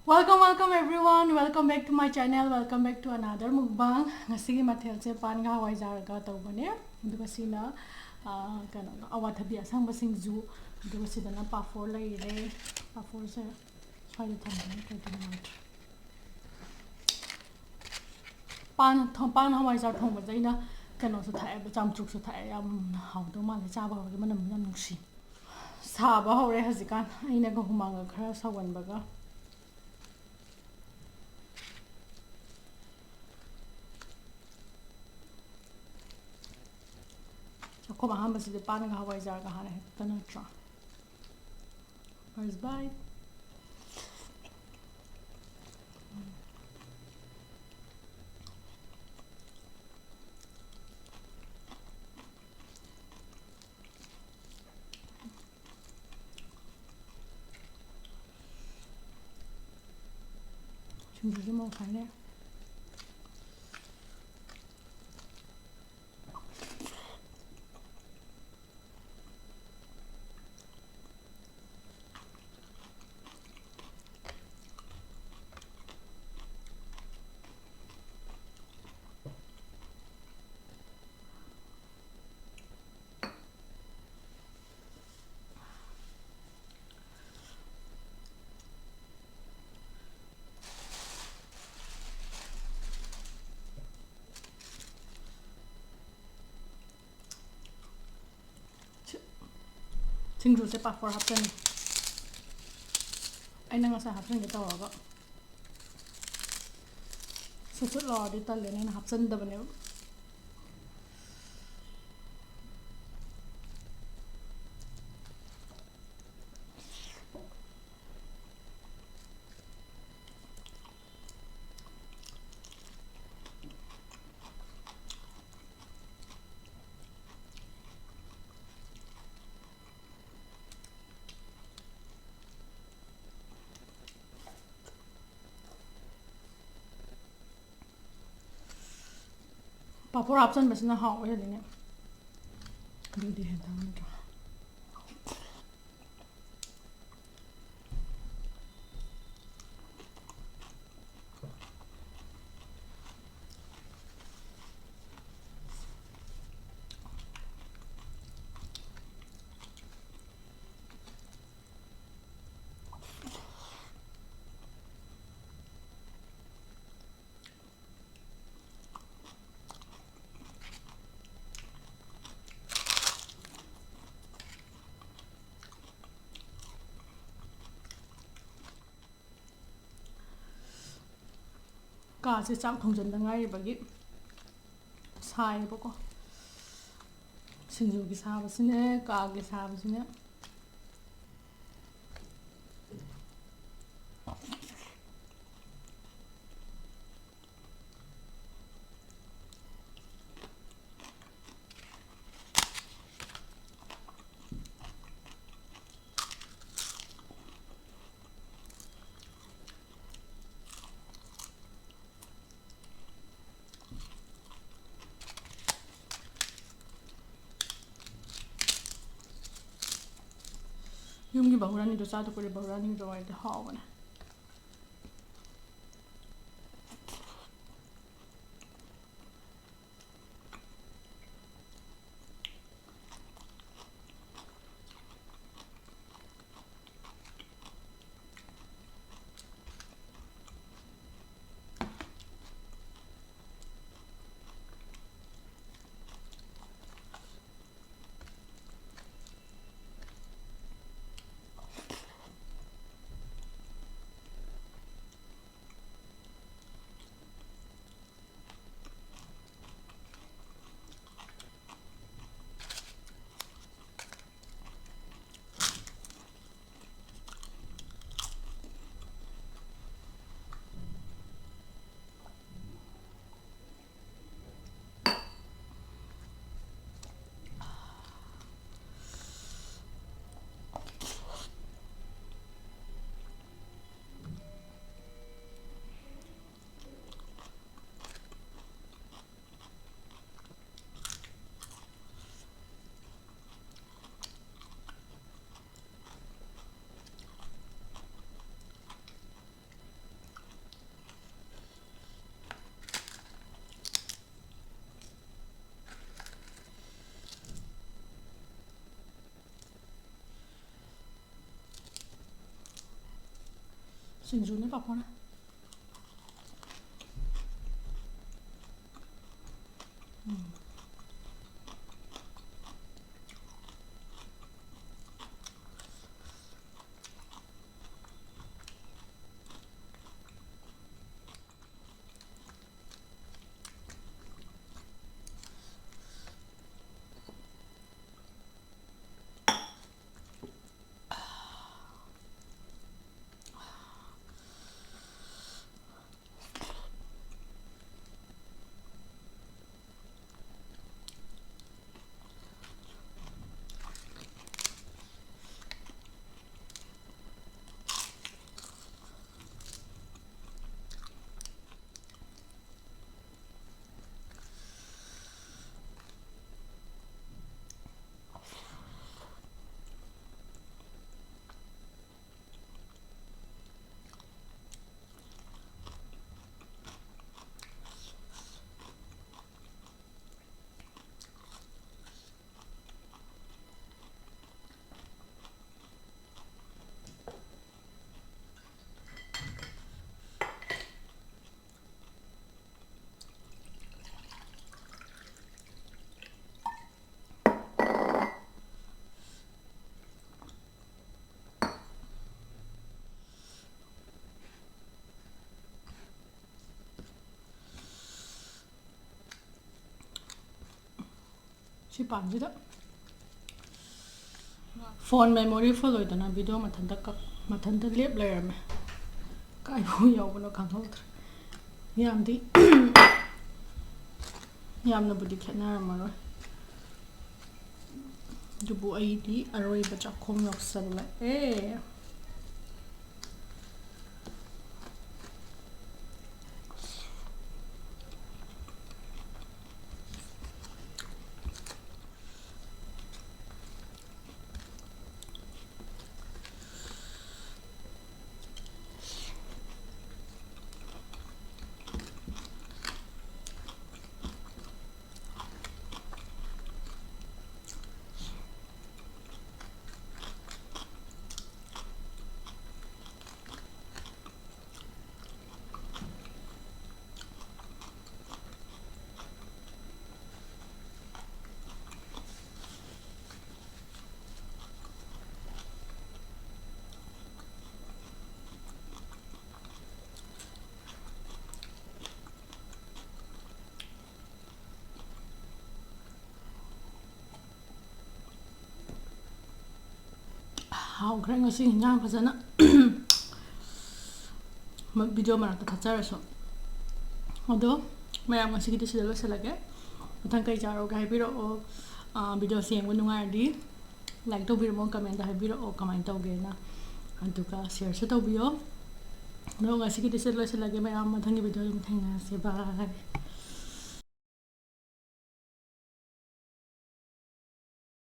Welcome everyone. Welcome back to my channel. Welcome back to another mukbang. Ngasigi mathel se pan nga hawai jar ga tawbane. Duga sina kana awathabi asang basing ju. Duga sidana pafor lai re. Pafor se swai thamne kadina. Pan hawai jar thong ba jaina kana su thai ba chamchuk su thai yam hawdo ma le cha ba ga manam yam nuksi. Sa ba hore hazikan aina ga humanga khara sawan baga. Ako mahamba sila paano nga hawai jar ka hana hekta na tra. First bite. Siyempre mo kain eh. Singju se pafor hapsan. Ay na nga sa hapsan kita waga. Susut lo di tal na hapsan da bane. Pafor hapsan basta na hawa yan din. Hindi henta mo ito. Kasi chak thongjan da ngai bagi sai bako singju gi sabasine ka gi sabasine yung gi bahurani do sa to kore bahurani do ai da hawa na ꯁꯤꯡꯖꯨꯅꯦ ꯄꯥꯐꯣꯔꯅ ꯁꯤ ꯄꯥꯟꯁꯤꯗ phone memory ꯐꯨꯜ ꯑꯣꯏꯗꯅ video ꯃꯊꯟꯇ ꯂꯦꯞ ꯂꯩꯔꯝꯃꯦ ꯀꯥꯏꯐꯥꯎ ꯌꯧꯕꯅꯣ ꯈꯪꯍꯧꯗ꯭ꯔꯦ ꯌꯥꯝꯅꯕꯨꯗꯤ ꯈꯦꯠꯅꯔꯝꯃꯔꯣꯏ ꯑꯗꯨꯕꯨ ꯑꯩꯗꯤ ꯑꯔꯣꯏꯕ ꯆꯥꯛꯈꯣꯝ ꯌꯧꯁꯜꯂꯛꯑꯦ ꯍꯥꯎꯈ꯭ꯔꯦ ꯉꯁꯤ ꯏꯟꯖꯥꯡ ꯐꯖꯅ ꯚꯤꯗꯤꯑꯣ ꯃꯔꯛꯇ ꯊꯥꯆꯔꯁꯨ ꯑꯗꯣ ꯃꯌꯥꯝ ꯉꯁꯤꯒꯤꯗꯤ ꯁꯤꯗ ꯂꯣꯏꯁꯤꯜꯂꯒꯦ ꯃꯊꯪ ꯀꯩ ꯆꯥꯔꯣꯒ ꯍꯥꯏꯕꯤꯔꯛꯑꯣ ꯚꯤꯗꯤꯑꯣꯁꯦ ꯌꯦꯡꯕ ꯅꯨꯡꯉꯥꯏꯔꯗꯤ ꯂꯥꯏꯛ ꯇꯧꯕꯤꯔꯝꯃꯣ ꯀꯃꯦꯟꯇ ꯍꯥꯏꯕꯤꯔꯛꯑꯣ ꯀꯃꯥꯏꯅ ꯇꯧꯒꯦꯅ ꯑꯗꯨꯒ ꯁꯤꯌꯔꯁꯨ ꯇꯧꯕꯤꯌꯣ ꯑꯗꯣ ꯉꯁꯤꯒꯤꯗꯤ ꯁꯤꯗ ꯂꯣꯏꯁꯤꯜꯂꯒꯦ ꯃꯌꯥꯝ ꯃꯊꯪꯒꯤ ꯚꯤꯗꯤꯑꯣ ꯑꯗꯨꯝ ꯊꯦꯡꯅꯔꯁꯦ ꯕꯥꯏ